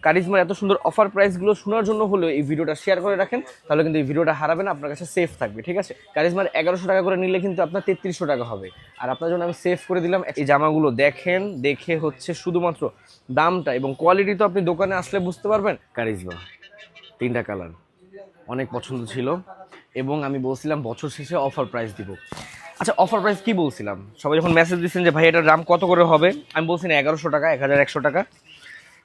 কারিজমার এত সুন্দর অফার প্রাইসগুলো শোনার জন্য হলেও এই ভিডিওটা শেয়ার করে রাখেন, তাহলে কিন্তু এই ভিডিওটা হারাবেন, আপনার কাছে সেফ থাকবে। ঠিক আছে, কারিজমার 1100 টাকা করে নিলে কিন্তু আপনার 3300 টাকা হবে। আর আপনার জন্য আমি সেভ করে দিলাম। এই জামাগুলো দেখেন, দেখে হচ্ছে শুধুমাত্র দামটা এবং কোয়ালিটি তো আপনি দোকানে আসলে বুঝতে পারবেন। কারিজমা 3টা কালার অনেক পছন্দ ছিল এবং আমি বলছিলাম বছর শেষে অফার প্রাইস দিব। আচ্ছা, অফার প্রাইস কি বলছিলাম? সবাই যখন মেসেজ দিচ্ছেন যে ভাই এটার দাম কত করে হবে, আমি বলছি না 1100 টাকা, 1100 টাকা।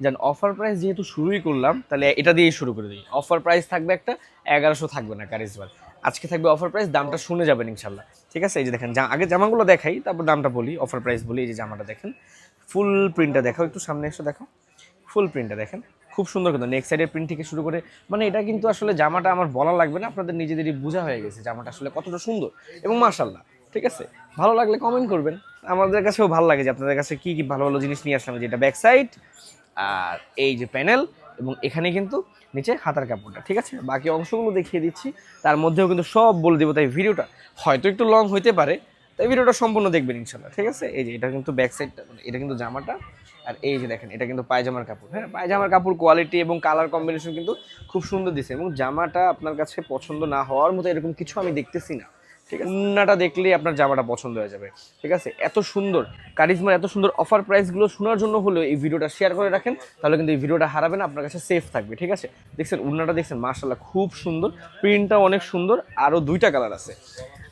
যেন অফার প্রাইস যেহেতু শুরুই করলাম, তাহলে এটা দিয়েই শুরু করে দিই। অফার প্রাইস থাকবে একটা, 1100 থাকবে না কারিজমার। আজকে থাকবে অফার প্রাইস, দামটা শুনে যাবেন ইনশাল্লাহ। ঠিক আছে, এই যে দেখেন, আগে জামাগুলো দেখাই তারপর দামটা বলি, অফার প্রাইস বলি। এই যে জামাটা দেখেন, ফুল প্রিন্টটা দেখাও, একটু সামনে এসে দেখো, ফুল প্রিন্টটা দেখেন, খুব সুন্দর। কিন্তু নেক সাইডের প্রিন্ট থেকে শুরু করে মানে এটা কিন্তু আসলে জামাটা আমার বলা লাগবে না, আপনাদের নিজেদেরই বোঝা হয়ে গেছে জামাটা আসলে কতটা সুন্দর এবং মাশাআল্লাহ। ঠিক আছে, ভালো লাগলে কমেন্ট করবেন, আমাদের কাছেও ভালো লাগে যে আপনাদের কাছে কি কি ভালো ভালো জিনিস নিয়ে আসলাম। যেটা ব্যাক সাইড আর এই যে প্যানেল এবং এখানে কিন্তু নিচে হাতার কাপড়টা। ঠিক আছে, বাকি অংশগুলো দেখিয়ে দিচ্ছি, তার মধ্যেও কিন্তু সব বলে দেবো। তাই ভিডিওটা হয়তো একটু লং হইতে পারে, তাই ভিডিওটা সম্পূর্ণ দেখবেন ইনশাল্লাহ। ঠিক আছে, এই যে এটা কিন্তু ব্যাক সাইডটা, এটা কিন্তু জামাটা। আর এই যে দেখেন, এটা কিন্তু পায়জামার কাপড়। হ্যাঁ, পায়জামার কাপড় কোয়ালিটি এবং কালার কম্বিনেশন কিন্তু খুব সুন্দর দিছে এবং জামাটা আপনার কাছে পছন্দ না হওয়ার মতো এরকম কিছু আমি দেখতেছি না। ঠিক আছে, উন্নাটা দেখলেই আপনার জামাটা পছন্দ হয়ে যাবে। ঠিক আছে, এত সুন্দর কারিজমার এত সুন্দর অফার প্রাইসগুলো শোনার জন্য হলেও এই ভিডিওটা শেয়ার করে রাখেন, তাহলে কিন্তু এই ভিডিওটা হারাবেন, আপনার কাছে সেফ থাকবে। ঠিক আছে, দেখছেন উন্নাটা, দেখছেন মাশাআল্লাহ খুব সুন্দর, প্রিন্টটাও অনেক সুন্দর। আরও 2টা কালার আছে।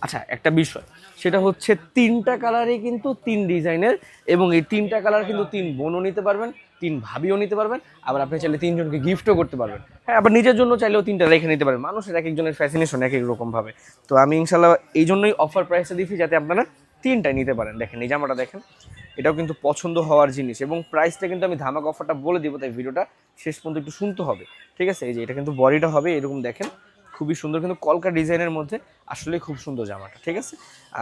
আচ্ছা, একটা বিষয়, সেটা হচ্ছে 3টা কালারই কিন্তু 3 ডিজাইনের এবং এই 3টা কালার কিন্তু 3 বোনও নিতে পারবেন, 3 ভাবিও নিতে পারবেন, আবার আপনি চাইলে 3 জনকে গিফটও করতে পারবেন। হ্যাঁ, আবার নিজের জন্য চাইলেও 3টা রেখে নিতে পারেন। মানুষের এক একজনের ফ্যাসিনেশন এক এক রকম ভাবে। তো আমি ইনশাল্লাহ এই জন্যই অফার প্রাইসটা দিচ্ছি, যাতে আপনারা 3টাই নিতে পারেন। দেখেন এই জামাটা দেখেন, এটাও কিন্তু পছন্দ হওয়ার জিনিস এবং প্রাইসটা কিন্তু আমি ধামাক অফারটা বলে দিব, তাই ভিডিওটা শেষ পর্যন্ত একটু শুনতে হবে। ঠিক আছে, এই যে এটা কিন্তু বডিটা হবে এরকম, দেখেন খুবই সুন্দর, কিন্তু কলকা ডিজাইনের মধ্যে আসলে খুব সুন্দর জামাটা। ঠিক আছে,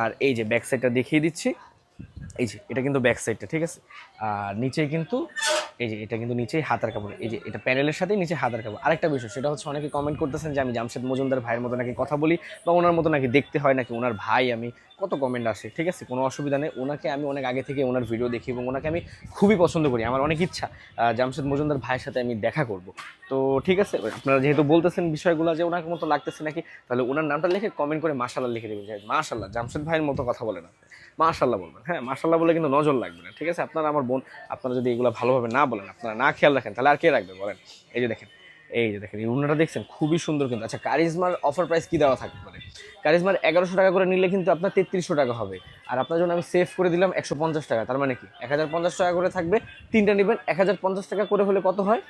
আর এই যে ব্যাক সাইডটা দেখিয়ে দিচ্ছি, এই যে এটা কিন্তু ব্যাক সাইডটা। ঠিক আছে, আর নিচে কিন্তু এই যে এটা কিন্তু নিচেই হাতার কাপড়, এই যে এটা প্যানেলের সাথেই নিচে হাতার কাপড়। আরেকটা বিষয়, সেটা হচ্ছে অনেকে কমেন্ট করতেছেন যে আমি জামশেদ মজুমদার ভাইয়ের মতো নাকি কথা বলি বা ওনার মতো নাকি দেখতে হয়, নাকি ওনার ভাই আমি, কত কমেন্ট আসে। ঠিক আছে, কোনো অসুবিধা নেই, ওনাকে আমি অনেক আগে থেকে ওনার ভিডিও দেখি এবং ওনাকে আমি খুবই পছন্দ করি। আমার অনেক ইচ্ছা জামশেদ মজুমদার ভাইয়ের সাথে আমি দেখা করব। তো ঠিক আছে, আপনারা যেহেতু বলতেছেন বিষয়গুলো যে ওনার মতো লাগতেছে নাকি, তাহলে ওনার নামটা লিখে কমেন্ট করে মাশাআল্লাহ লিখে দেবেন, যে মাশাআল্লাহ জামশেদ ভাইয়ের মতো কথা বলেন আপনি, মাশাআল্লাহ বলবেন। হ্যাঁ, মাশাআল্লাহ বলে কিন্তু নজর লাগবে না। ঠিক আছে, আপনারা আমার বোন, আপনারা যদি এগুলো ভালোভাবে না বলেন, আপনারা না খেয়াল রাখেন, তাহলে আর কে রাখবে বলেন। এই যে দেখেন, এই যে দেখেন এই উন্নাটা দেখছেন, খুবই সুন্দর কিন্তু। আচ্ছা, কারিজমার অফার প্রাইস কি দেওয়া থাকবে মানে, কারিজমার 1100 টাকা করে নিলে কিন্তু আপনার 3300 টাকা হবে। আর আপনার জন্য আমি সেভ করে দিলাম 150 টাকা। তার মানে কি 1050 টাকা করে থাকবে, 3টা নেবেন 1050 টাকা করে হলে কত হয়?